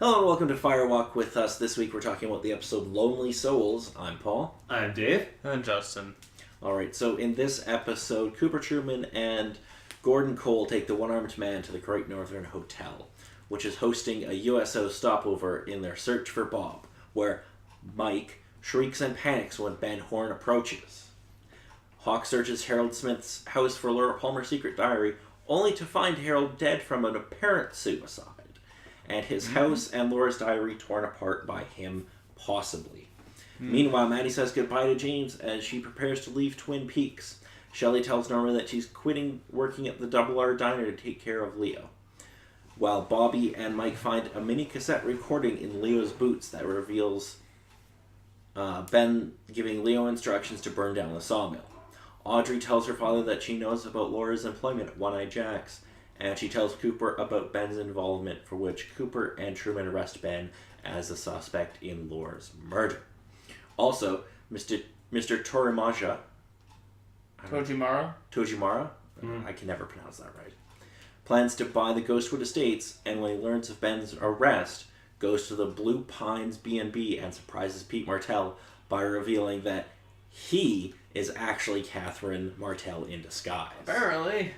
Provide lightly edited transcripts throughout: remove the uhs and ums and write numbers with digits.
Hello and welcome to Firewalk with us. This week we're talking about the episode Lonely Souls. I'm Paul. I'm Dave. And Justin. Alright, so in this episode, Cooper Truman and Gordon Cole take the one-armed man to the Great Northern Hotel, which is hosting a USO stopover in their search for Bob, where Mike shrieks and panics when Ben Horne approaches. Hawk searches Harold Smith's house for Laura Palmer's secret diary, only to find Harold dead from an apparent suicide, and his house and Laura's diary torn apart by him, possibly. Meanwhile, Maddie says goodbye to James as she prepares to leave Twin Peaks. Shelley tells Norma that she's quitting working at the Double R Diner to take care of Leo, while Bobby and Mike find a mini cassette recording in Leo's boots that reveals Ben giving Leo instructions to burn down the sawmill. Audrey tells her father that she knows about Laura's employment at One-Eye Jack's, and she tells Cooper about Ben's involvement, for which Cooper and Truman arrest Ben as a suspect in Laura's murder. Also, Mr. Torimaja... Tojimara? I can never pronounce that right. Plans to buy the Ghostwood Estates, and when he learns of Ben's arrest, goes to the Blue Pines B&B and surprises Pete Martell by revealing that he is actually Catherine Martell in disguise. Apparently.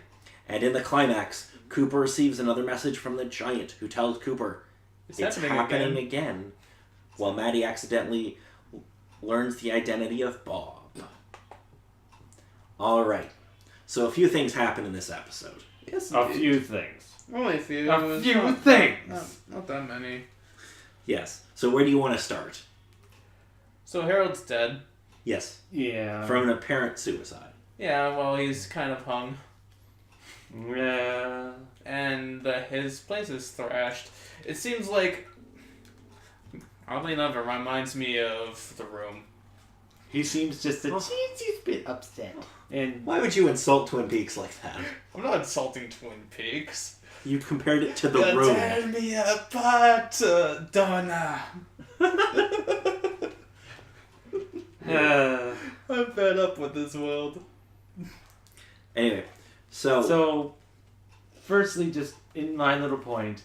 And in the climax, Cooper receives another message from the Giant, who tells Cooper it's happening again, while Maddie accidentally learns the identity of Bob. Alright, so a few things happen in this episode. Yes, A few things. Only a few. A few things. Not that many. Yes, so where do you want to start? So Harold's dead. Yes, Yeah. from an apparent suicide. Yeah, well, he's kind of hung. Yeah. And his place is thrashed. It seems like... Oddly enough, it reminds me of The Room. He seems just a teensy bit upset. And Why would you insult Twin Peaks like that? I'm not insulting Twin Peaks. You compared it to The You Room. tear me apart, Donna. I'm fed up with this world. Anyway, so So, firstly, just in my little point,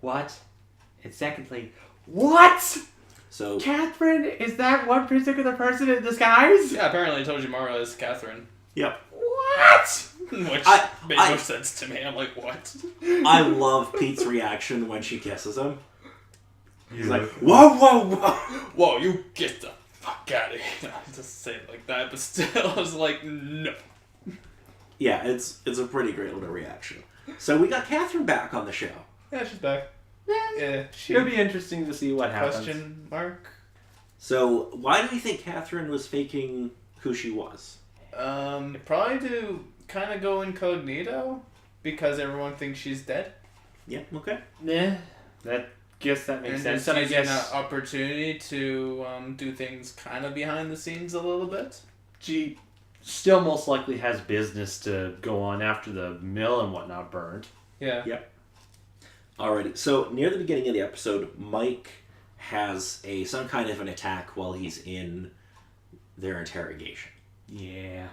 what? And secondly, what? Catherine, is that one particular person in disguise? Yeah, apparently Tojimara is Catherine. Yep. What? Which made no sense to me. I'm like, what? I love Pete's reaction when she kisses him. He's like, whoa, whoa, whoa. Whoa, you get the fuck out of here. I just say it like that, but still, I was like, no. Yeah, it's a pretty great little reaction. So we got Catherine back on the show. Yeah, she's back. Yeah, It'll be interesting to see what happens. question mark? So why do you think Catherine was faking who she was? Probably to kind of go incognito because everyone thinks she's dead. Yeah, okay. Nah, guess that makes And sense. just And I using guess an opportunity to do things kind of behind the scenes a little bit. she still most likely has business to go on after the mill and whatnot burned. Yeah. Yep. Alrighty, so near the beginning of the episode, Mike has some kind of an attack while he's in their interrogation. Yeah.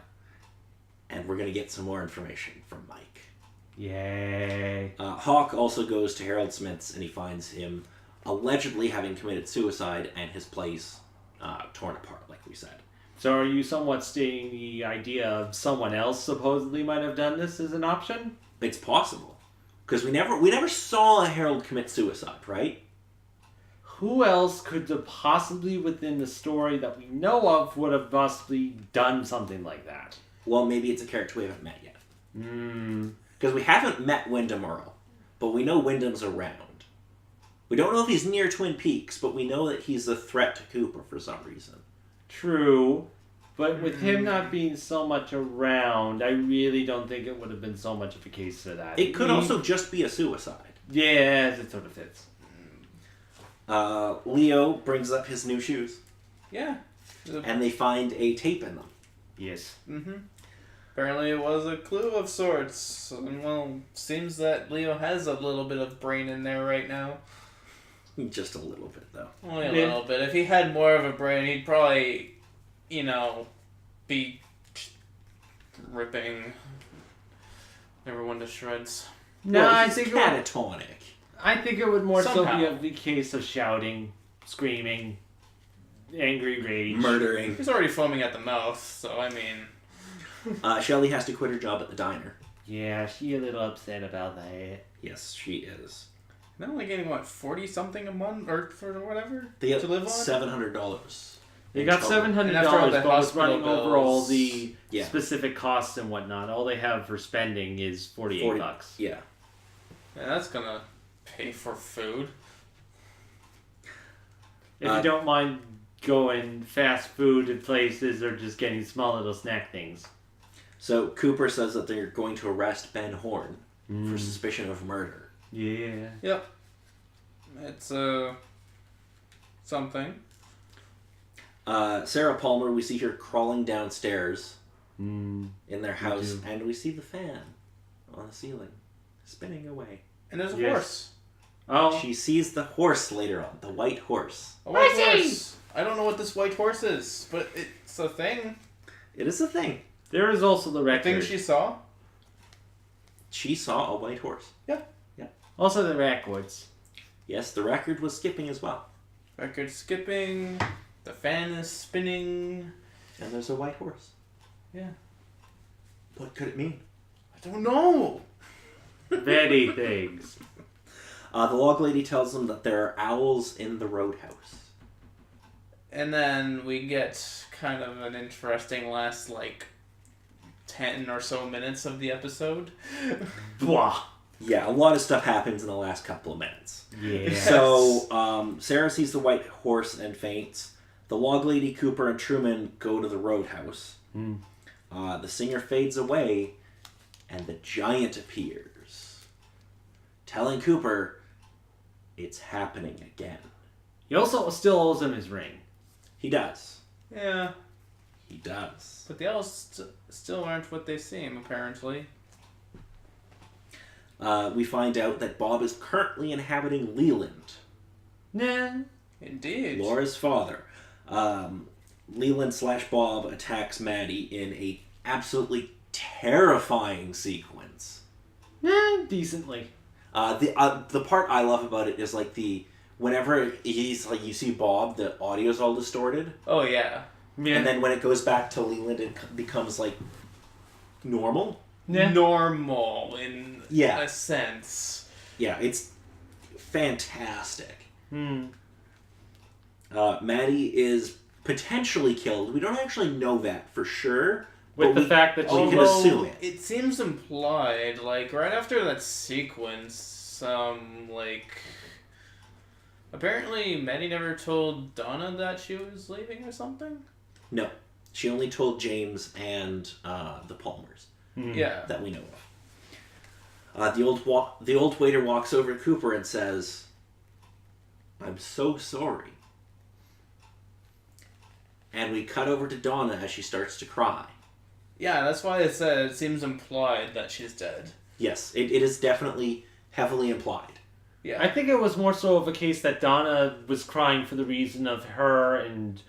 And we're going to get some more information from Mike. Yay. Hawk also goes to Harold Smith's and he finds him allegedly having committed suicide and his place torn apart, like we said. So are you somewhat stating the idea of someone else supposedly might have done this as an option? It's possible. Because we never saw Harold commit suicide, right? Who else could have possibly within the story that we know of would have possibly done something like that? Well, maybe it's a character we haven't met yet. Hmm. Because we haven't met Wyndham Earl, but we know Wyndham's around. We don't know if he's near Twin Peaks, but we know that he's a threat to Cooper for some reason. True. But with him not being so much around, I really don't think it would have been so much of a case of that. It could also just be a suicide. Yeah, it sort of fits. Leo brings up his new shoes, Yeah. and they find a tape in them. Yes. Mm-hmm. Apparently it was a clue of sorts. And, well, seems that Leo has a little bit of brain in there right now. Just a little bit, though. Only a little bit. If he had more of a brain, he'd probably, be ripping everyone to shreds. No, Well, I he's think catatonic. I think it would more Somehow. so be a case of shouting, screaming, angry rage. Murdering. He's already foaming at the mouth, so I mean... Shelley has to quit her job at the diner. Yeah, she a little upset about that. Yes, she is. They're only getting, what, 40-something a month? Or for whatever? They get to live on? $700. They got $700, And after all the but was hospital running over all bills- the Yeah. specific costs and whatnot. All they have for spending is $48. Yeah. Yeah, that's gonna pay for food. If you don't mind going fast food to places or just getting small little snack things. So Cooper says that they're going to arrest Ben Horn for suspicion of murder. Yeah. Yep. It's, something. Sarah Palmer, we see her crawling downstairs Mm. in their house, and we see the fan on the ceiling spinning away. And there's a Yes. horse. Oh. She sees the horse later on, the white horse. A white Horsey! horse. I don't know what this white horse is, but it's a thing. It is a thing. There is also the A record. thing she saw. She saw a white horse. Also the records. Yes, the record was skipping as well. Record skipping. The fan is spinning. And there's a white horse. Yeah. What could it mean? I don't know. Very things. The log lady tells them that there are owls in the roadhouse. And then we get kind of an interesting last, 10 or so minutes of the episode. Blah. Yeah, a lot of stuff happens in the last couple of minutes. Yeah. So, Sarah sees the white horse and faints. The log lady, Cooper, and Truman go to the roadhouse. Mm. The singer fades away, and the giant appears, telling Cooper it's happening again. He also still owes him his ring. He does. Yeah. He does. But the owls still aren't what they seem, apparently. We find out that Bob is currently inhabiting Leland, Nah. Indeed. Laura's father. Leland/Bob attacks Maddie in a absolutely terrifying sequence. Nah, decently. The part I love about it is whenever he's you see Bob, the audio's all distorted, Oh, yeah. Yeah. and then when it goes back to Leland, it becomes normal. Yeah. Normal, in Yeah. a sense. Yeah, it's fantastic. Hmm. Maddie is potentially killed. We don't actually know that for sure. With but the we- fact that we she can Although, assume it. It seems implied, right after that sequence, apparently Maddie never told Donna that she was leaving or something? No, she only told James and the Palmers Yeah. that we know of. The old waiter walks over to Cooper and says, "I'm so sorry." And we cut over to Donna as she starts to cry. Yeah, that's why it said it seems implied that she's dead. Yes, it is definitely heavily implied. Yeah. I think it was more so of a case that Donna was crying for the reason of her and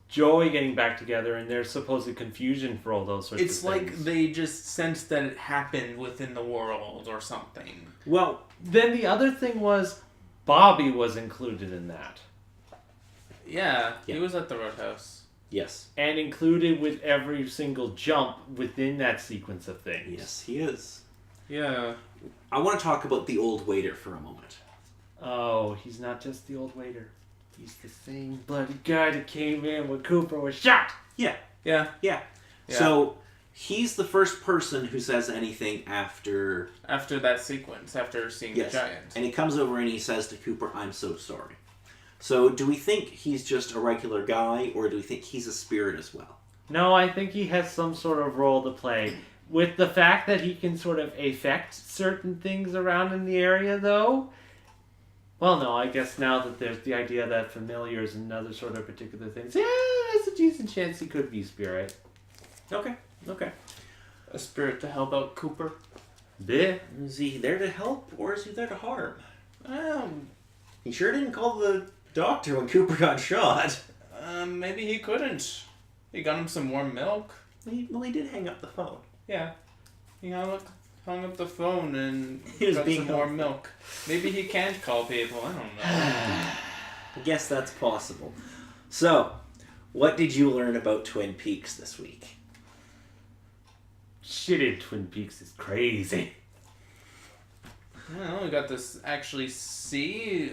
Joey getting back together and their supposed confusion for all those sorts It's of things. like they just sensed that it happened within the world or something. Well, Then the other thing was Bobby was included in that. Yeah, Yeah. he was at the Roadhouse. yes. And included with every single jump within that sequence of things. Yes, he is. Yeah. I want to talk about the old waiter for a moment. Oh, he's not just the old waiter. He's the same bloody guy that came in when Cooper was shot. Yeah. Yeah. Yeah. So, he's the first person who says anything after... After that sequence, after seeing Yes. the giant. And he comes over and he says to Cooper, "I'm so sorry." So, do we think he's just a regular guy, or do we think he's a spirit as well? No, I think he has some sort of role to play. With the fact that he can sort of affect certain things around in the area, though. Well, no, I guess now that there's the idea that familiars and other sort of particular things, yeah, there's a decent chance he could be spirit. Okay. A spirit to help out Cooper. Yeah. Is he there to help, or is he there to harm? Um, He sure didn't call the doctor when Cooper got shot. maybe he couldn't. He got him some warm milk. He did hang up the phone. Yeah. You know, look, hung up the phone and He was got being some more helpful. milk. Maybe he can't call people. I don't know. I guess that's possible. So, what did you learn about Twin Peaks this week? Shit in Twin Peaks is crazy. Well, we got to actually see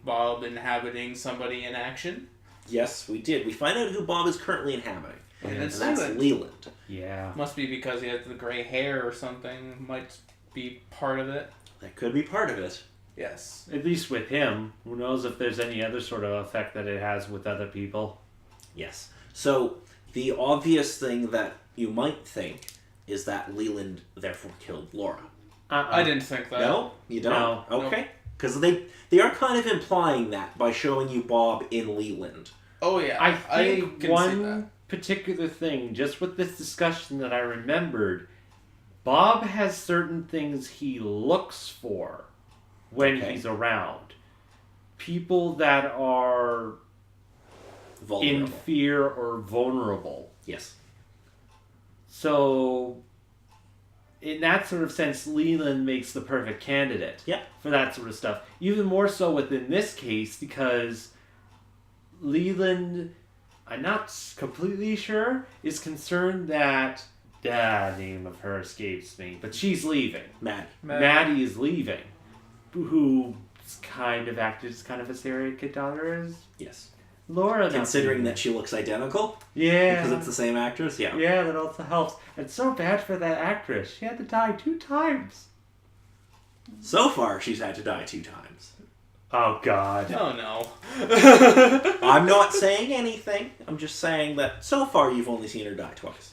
Bob inhabiting somebody in action. Yes, we did. We find out who Bob is currently inhabiting. And And it's that's Leland. Leland. Yeah. Must be because he has the gray hair or something. Might be part of it. That could be part of it. Yes. At least with him. Who knows if there's any other sort of effect that it has with other people. Yes. So, the obvious thing that you might think is that Leland therefore killed Laura. I didn't think that. No? You don't? No. Okay. Because they are kind of implying that by showing you Bob in Leland. Oh yeah. I think can see that. one particular thing, just with this discussion that I remembered, Bob has certain things he looks for when Okay. he's around. People that are Vulnerable. in fear or vulnerable. Yes. So, in that sort of sense, Leland makes the perfect candidate Yeah. for that sort of stuff. Even more so within this case, because Leland, I'm not completely sure, is concerned that the name of her escapes me, but she's leaving. Maddie. Maddie is leaving, who's kind of acted as kind of a surrogate daughter as Yes. Laura. not Considering being. that she looks identical. Yeah. Because it's the same actress. Yeah. Yeah, that also helps. It's so bad for that actress. She had to die 2 times. So far, she's had to die 2 times. Oh, God. Oh no. I'm not saying anything. I'm just saying that so far you've only seen her die twice.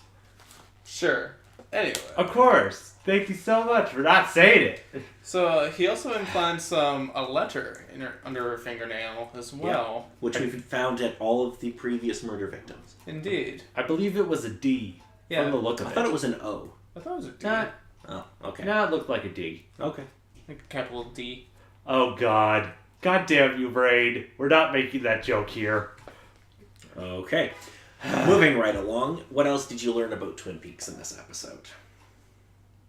Sure. Anyway. Of course. Thank you so much for not saying it. So he also implants a letter under her fingernail as well. Which we've found at all of the previous murder victims. Indeed. I believe it was a D. Yeah. From the look of I it. thought it was an O. I thought it was a D. Nah, Oh, okay. nah, it looked like a D. Okay. Like a capital D. Oh, God. God damn you, Braid. We're not making that joke here. Okay. Moving right along, what else did you learn about Twin Peaks in this episode?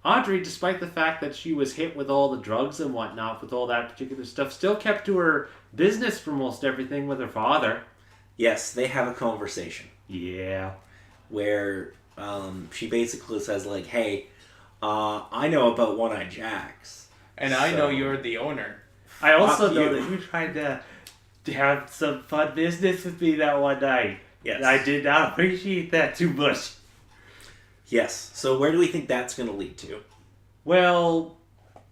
Audrey, despite the fact that she was hit with all the drugs and whatnot, with all that particular stuff, still kept to her business for most everything with her father. Yes, they have a conversation Yeah. where she basically says, like, hey, I know about One-Eyed Jacks. And I know So- you're the owner. I also Fuck know you. that you tried to have some fun business with me that one night. Yes. And I did not appreciate that too much. Yes. So where do we think that's going to lead to? Well,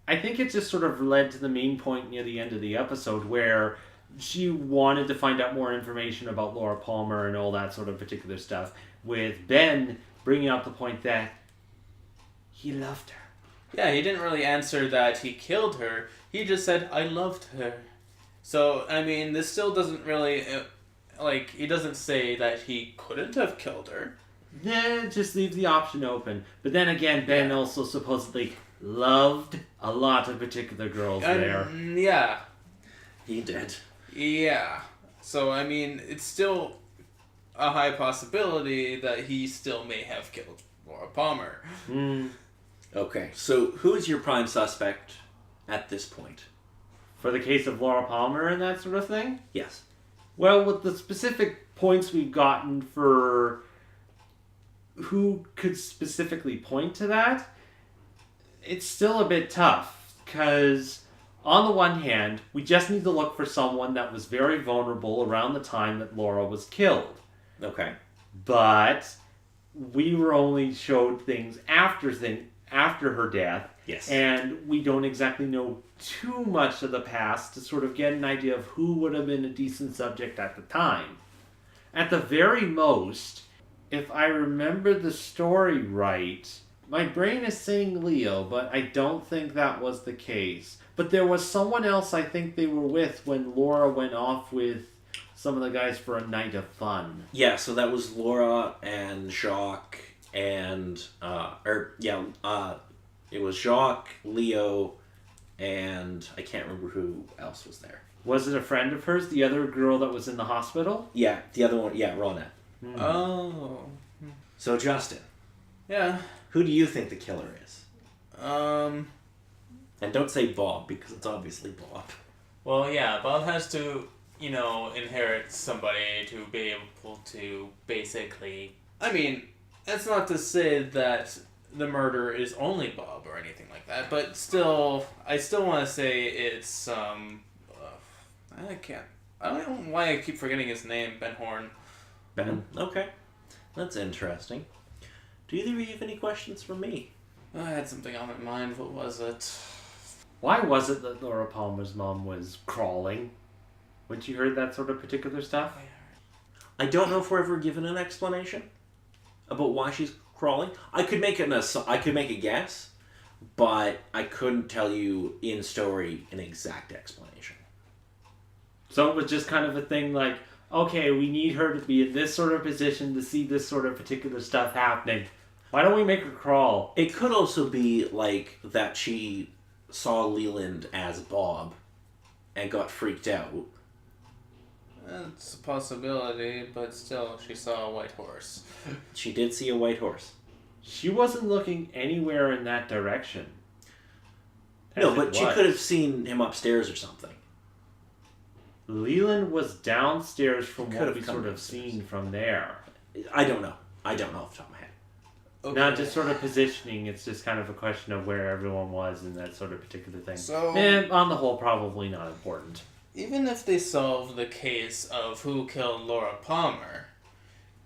I think it just sort of led to the main point near the end of the episode where she wanted to find out more information about Laura Palmer and all that sort of particular stuff, with Ben bringing up the point that he loved her. Yeah, he didn't really answer that he killed her. He just said, I loved her. So, I mean, this still doesn't really... he doesn't say that he couldn't have killed her. Yeah, just leave the option open. But then again, Ben also supposedly loved a lot of particular girls there. Yeah. He did. Yeah. So, I mean, it's still a high possibility that he still may have killed Laura Palmer. Hmm. Okay. So who is your prime suspect at this point? For the case of Laura Palmer and that sort of thing? Yes. Well, with the specific points we've gotten for who could specifically point to that, it's still a bit tough. Because, on the one hand, we just need to look for someone that was very vulnerable around the time that Laura was killed. Okay. But we were only showed things after her death. Yes. And we don't exactly know too much of the past to sort of get an idea of who would have been a decent subject at the time. At the very most, if I remember the story right, my brain is saying Leo, but I don't think that was the case. But there was someone else I think they were with when Laura went off with some of the guys for a night of fun. Yeah, so that was Laura and Jacques and it was Jacques, Leo, and I can't remember who else was there. Was it a friend of hers, the other girl that was in the hospital? Yeah, the other one, yeah, Ronette. Oh. So Justin, Yeah. who do you think the killer is? And don't say Bob, because it's obviously Bob. Well, yeah, Bob has to, inherit somebody to be able to basically... I mean, that's not to say that the murder is only Bob or anything like that, but still, I still want to say it's, I don't know why I keep forgetting his name, Ben Horn. Ben? Okay. That's interesting. Do either of you have any questions for me? I had something on my mind, what was it? Why was it that Laura Palmer's mom was crawling? When she heard that sort of particular stuff? I don't know if we're ever given an explanation about why she's crawling. I could make a guess, but I couldn't tell you in story an exact explanation. So it was just kind of a thing like, okay, we need her to be in this sort of position to see this sort of particular stuff happening. Why don't we make her crawl? It could also be like that she saw Leland as Bob and got freaked out. It's a possibility, but still, she saw a white horse. She did see a white horse. She wasn't looking anywhere in that direction. No, but she could have seen him upstairs or something. Leland was downstairs from Could what have we come sort of downstairs. seen from there. I don't know off the top of my head. Okay. Not just sort of positioning, it's just kind of a question of where everyone was in that sort of particular thing. So, And on the whole, probably not important. even if they solve the case of who killed Laura Palmer,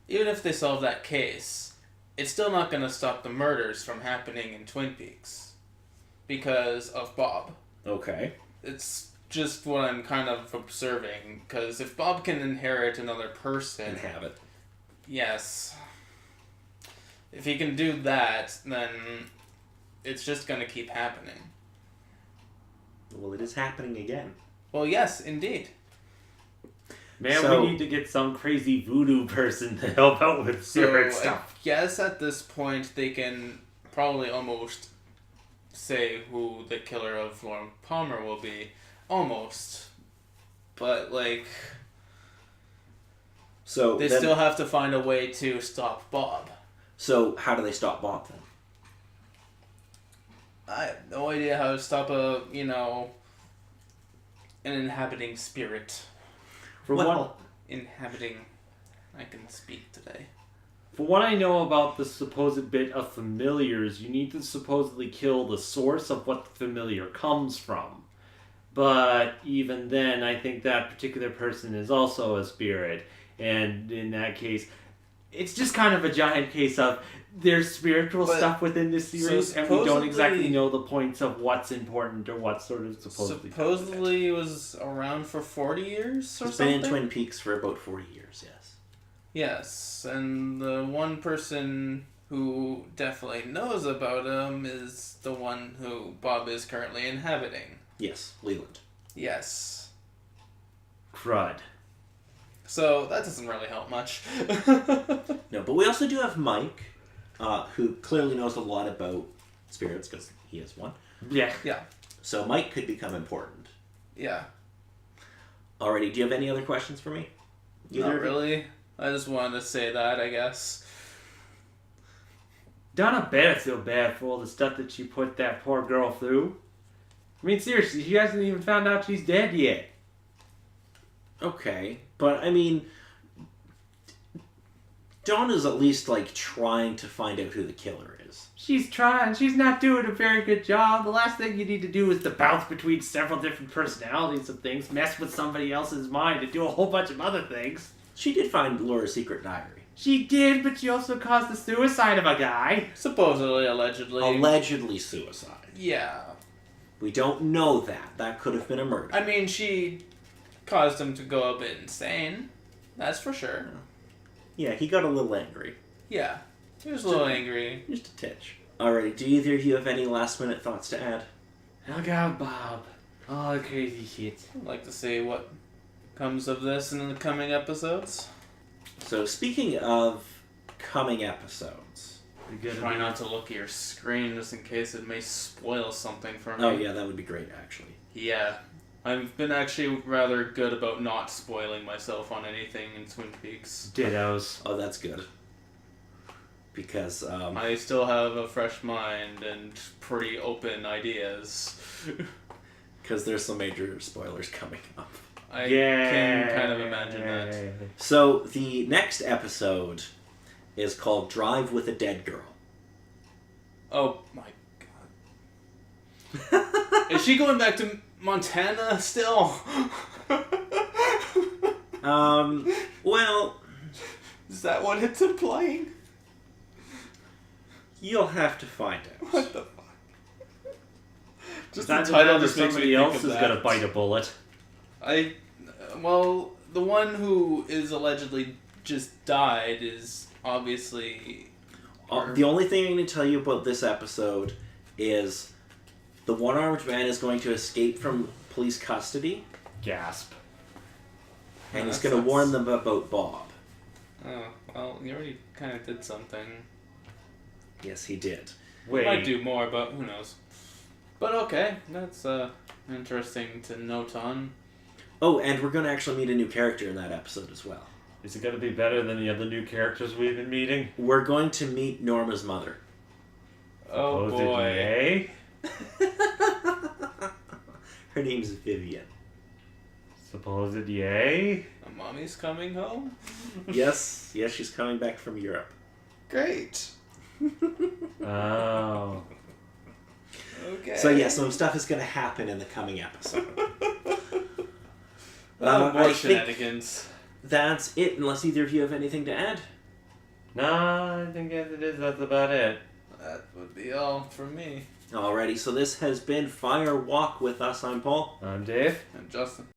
even if they solve that case, it's still not going to stop the murders from happening in Twin Peaks. Because of Bob. Okay. It's just what I'm kind of observing, because if Bob can inherit another person... And have it. Yes. If he can do that, then it's just going to keep happening. Well, it is happening again. Well, yes, indeed. Man, So- we need to get some crazy voodoo person to help out with spirit So stuff. I guess at this point they can probably almost say who the killer of Laura Palmer will be. Almost. But, like, So they then- still have to find a way to stop Bob. So how do they stop Bob then? I have no idea how to stop an inhabiting spirit. For Well, Inhabiting. I can speak today. For what I know about the supposed bit of familiars, you need to supposedly kill the source of what the familiar comes from. But even then, I think that particular person is also a spirit. And in that case, it's just kind of a giant case of there's spiritual But- stuff within this series, and we don't supposedly- exactly know the points of what's important or what's sort of Supposedly it was around for 40 years or He's been something? in Twin Peaks for about 40 years, yes. Yes, and the one person who definitely knows about him is the one who Bob is currently inhabiting. Yes, Leland. Yes. crud. So that doesn't really help much. No, but we also do have Mike, who clearly knows a lot about spirits, because he is one. Yeah. So Mike could become important. Yeah. Alrighty, do you have any other questions for me? Either Not of you? really. I just wanted to say that, I guess. Donna better feel bad for all the stuff that she put that poor girl through. I mean, seriously, she hasn't even found out she's dead yet. Okay, but I mean, Dawn is at least like trying to find out who the killer is. She's trying. She's not doing a very good job. The last thing you need to do is to bounce between several different personalities of things, mess with somebody else's mind, and do a whole bunch of other things. She did find Laura's secret diary. She did, but she also caused the suicide of a guy. Supposedly, allegedly. Allegedly suicide. Yeah. We don't know that. That could have been a murder. I mean, she caused him to go a bit insane. That's for sure. Yeah, he got a little angry. Yeah. He was a little angry. Just a titch. Alrighty, do either of you have any last minute thoughts to add? Look out, Bob. All the crazy shit. I'd like to see what comes of this in the coming episodes. So, speaking of coming episodes. Try not to look at your screen just in case it may spoil something for me. Oh, yeah, that would be great, actually. Yeah. I've been actually rather good about not spoiling myself on anything in Twin Peaks. Dittos. Oh, that's good. because I still have a fresh mind and pretty open ideas. there's some major spoilers coming up. I can kind of imagine that. So the next episode is called Drive with a Dead Girl. Oh my god. Is she going back to Montana still? Well, Is that what it's implying? you'll have to find out. What the fuck? Just the that title just just makes me somebody think else of is that. gonna bite a bullet. Well, the one who is allegedly just died is obviously... The only thing I'm going to tell you about this episode is the one-armed man is going to escape from police custody, Gasp. and Oh, he's that going to sucks. warn them about Bob. Oh, well, you already kind of did something. Yes, he did. Wait. Might do more, but who knows. But okay, that's interesting to note on. Oh, and we're going to actually meet a new character in that episode as well. Is it gonna be better than the other new characters we've been meeting? We're going to meet Norma's mother. Oh Supposed boy. yay? Her name's Vivian. Supposed yay? Mommy's coming home? Yes, she's coming back from Europe. Great. Oh. Okay. So yeah, some stuff is going to happen in the coming episode. More I think shenanigans. that's it, unless either of you have anything to add. No, I think as it is, that's about it. That would be all from me. Alrighty, so this has been Fire Walk with us. I'm Paul. I'm Dave. And Justin.